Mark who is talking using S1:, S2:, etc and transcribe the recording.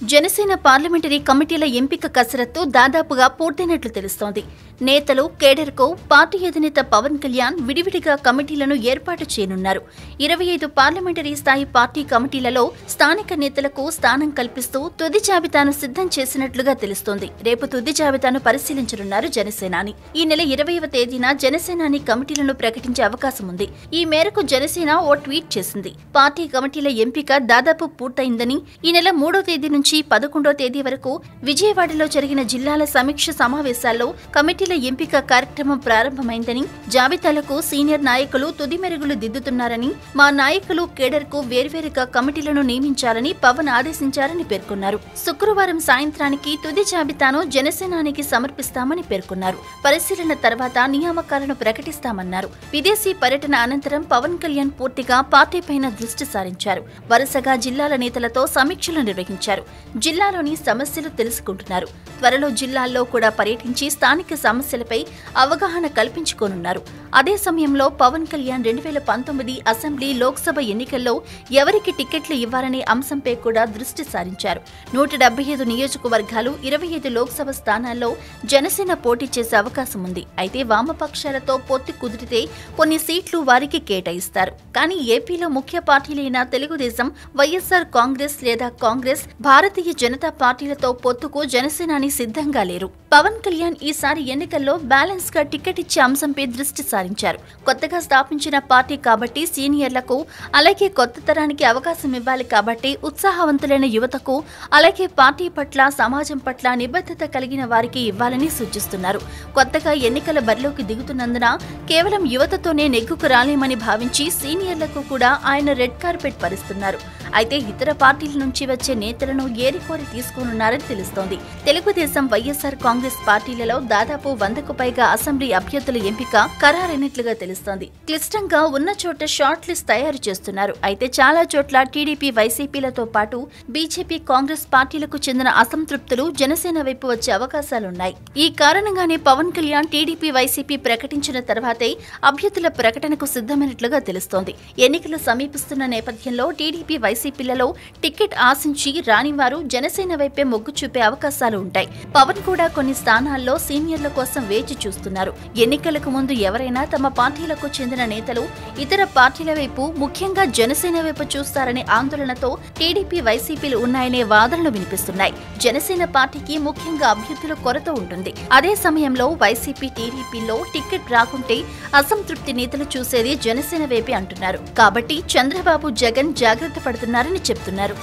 S1: Janasena parliamentary కమిటీల ఎంపిక కసరత్తు దాదాపుగా పూర్తయినట్లు తెలుస్తోంది. నేతలు, కేడర్కు పార్టీ అధినేత పవన్ కళ్యాణ్ విడివిడిగా కమిటీలను ఏర్పాటు చేయనున్నారు. 25 పార్లమెంటరీ స్థాయి పార్టీ కమిటీలలో స్థానిక నేతలకు స్థానం కల్పిస్తూ తుది జాబితాను సిద్ధం చేసినట్లుగా తెలుస్తోంది. రేపు తుది జాబితాను పరిశీలించనున్నారు జనసేనాని. ఈ నెల 20వ తేదీన జనసేనాని కమిటీలను ప్రకటించే అవకాశం ఉంది. ఈ మేరకు జనసేన ఓ ట్వీట్ చేసింది. పార్టీ కమిటీల ఎంపిక దాదాపు పూర్తయిందని, ఈ నెల 3వ తేదీ నుంచి 11వ తేదీ వరకు విజయవాడలో జరిగిన జిల్లాల సమీక్ష సమావేశాల్లో కమిటీల ఎంపిక కార్యక్రమం ప్రారంభమైందని, జాబితాలకు సీనియర్ నాయకులు తుది మెరుగులు దిద్దుతున్నారని, మా నాయకులు కేడర్కు వేర్వేరుగా కమిటీలను నియమించాలని పవన్ ఆదేశించారని పేర్కొన్నారు. శుక్రవారం సాయంత్రానికి తుది జాబితాను జనసేనానికి సమర్పిస్తామని పేర్కొన్నారు. పరిశీలన తర్వాత నియామకాలను ప్రకటిస్తామన్నారు. విదేశీ పర్యటన అనంతరం పవన్ కళ్యాణ్ పూర్తిగా పార్టీపైన దృష్టి సారించారు. వరుసగా జిల్లాల నేతలతో సమీక్షలు నిర్వహించారు. జిల్లాలోని సమస్యలు తెలుసుకుంటున్నారు. త్వరలో జిల్లాల్లో కూడా పర్యటించి స్థానిక సమస్యలపై అవగాహన కల్పించుకోనున్నారు. అదే సమయంలో పవన్ కళ్యాణ్ 2019 అసెంబ్లీ, లోక్సభ ఎన్నికల్లో ఎవరికి టికెట్లు ఇవ్వాలనే అంశంపై కూడా దృష్టి సారించారు. 175 నియోజకవర్గాలు, 25 లోక్సభ స్థానాల్లో జనసేన పోటీ చేసే అవకాశం ఉంది. అయితే వామపక్షాలతో పొత్తు కుదిరితే కొన్ని సీట్లు వారికి కేటాయిస్తారు. కానీ ఏపీలో ముఖ్య పార్టీలైన తెలుగుదేశం, వైఎస్ఆర్ కాంగ్రెస్ లేదా కాంగ్రెస్, భారతీయ జనతా పార్టీలతో పొత్తుకు జనసేనాని సిద్ధంగా లేరు. పవన్ కళ్యాణ్ ఈసారి ఎన్నికల్లో బ్యాలెన్స్ గా టికెట్ ఇచ్చే అంశంపై దృష్టి సారించారు. కొత్తగా స్థాపించిన పార్టీ కాబట్టి సీనియర్లకు, అలాగే కొత్త తరానికి అవకాశం ఇవ్వాలి కాబట్టి ఉత్సాహవంతులైన యువతకు, అలాగే పార్టీ పట్ల, సమాజం పట్ల నిబద్ధత కలిగిన వారికి ఇవ్వాలని సూచిస్తున్నారు. కొత్తగా ఎన్నికల బరిలోకి దిగుతున్నందున కేవలం యువతతోనే నెగ్గుకు రాలేమని భావించి సీనియర్లకు కూడా ఆయన రెడ్ కార్పెట్ పరిస్తున్నారు. అయితే ఇతర పార్టీల నుంచి వచ్చే నేతలను ఏరికోరి తీసుకోనున్నారని తెలుస్తోంది. తెలుగుదేశం, వైఎస్ఆర్ కాంగ్రెస్ పార్టీలలో దాదాపు 100కు పైగా అసెంబ్లీ అభ్యర్థుల ఎంపిక ఖరారైనట్లుగా తెలుస్తోంది. క్లిష్టంగా ఉన్న చోట షార్ట్ లిస్ట్ తయారు చేస్తున్నారు. అయితే చాలా చోట్ల టీడీపీ, వైసీపీలతో పాటు బీజేపీ, కాంగ్రెస్ పార్టీలకు చెందిన అసంతృప్తులు జనసేన వైపు వచ్చే అవకాశాలున్నాయి. ఈ కారణంగానే పవన్ కళ్యాణ్ టీడీపీ, వైసీపీ ప్రకటించిన తర్వాతే అభ్యర్థుల ప్రకటనకు సిద్ధమైనట్లుగా తెలుస్తోంది. ఎన్నికలు సమీపిస్తున్న నేపథ్యంలో టీడీపీ, వైసీపీలలో టికెట్ ఆశించి రానివారు జనసేన వైపే మొగ్గు చూపే అవకాశాలు ఉంటాయి. పవన్ కూడా కొన్ని స్థానాల్లో సీనియర్ల కోసం వేచి చూస్తున్నారు. ఎన్నికలకు ముందు ఎవరైనా తమ పార్టీలకు చెందిన నేతలు ఇతర పార్టీల వైపు, ముఖ్యంగా జనసేన వైపు చూస్తారనే ఆందోళనతో టీడీపీ, వైసీపీలు ఉన్నాయనే వాదనలు వినిపిస్తున్నాయి. జనసేన పార్టీకి ముఖ్యంగా అభ్యర్థుల కొరత ఉంటుంది. అదే సమయంలో వైసీపీ, టీడీపీలో టికెట్ రాకుంటే అసంతృప్తి నేతలు చూసేది జనసేన వైపే అంటున్నారు. కాబట్టి చంద్రబాబు, జగన్ జాగ్రత్త పడుతున్నారని చెప్తున్నారు.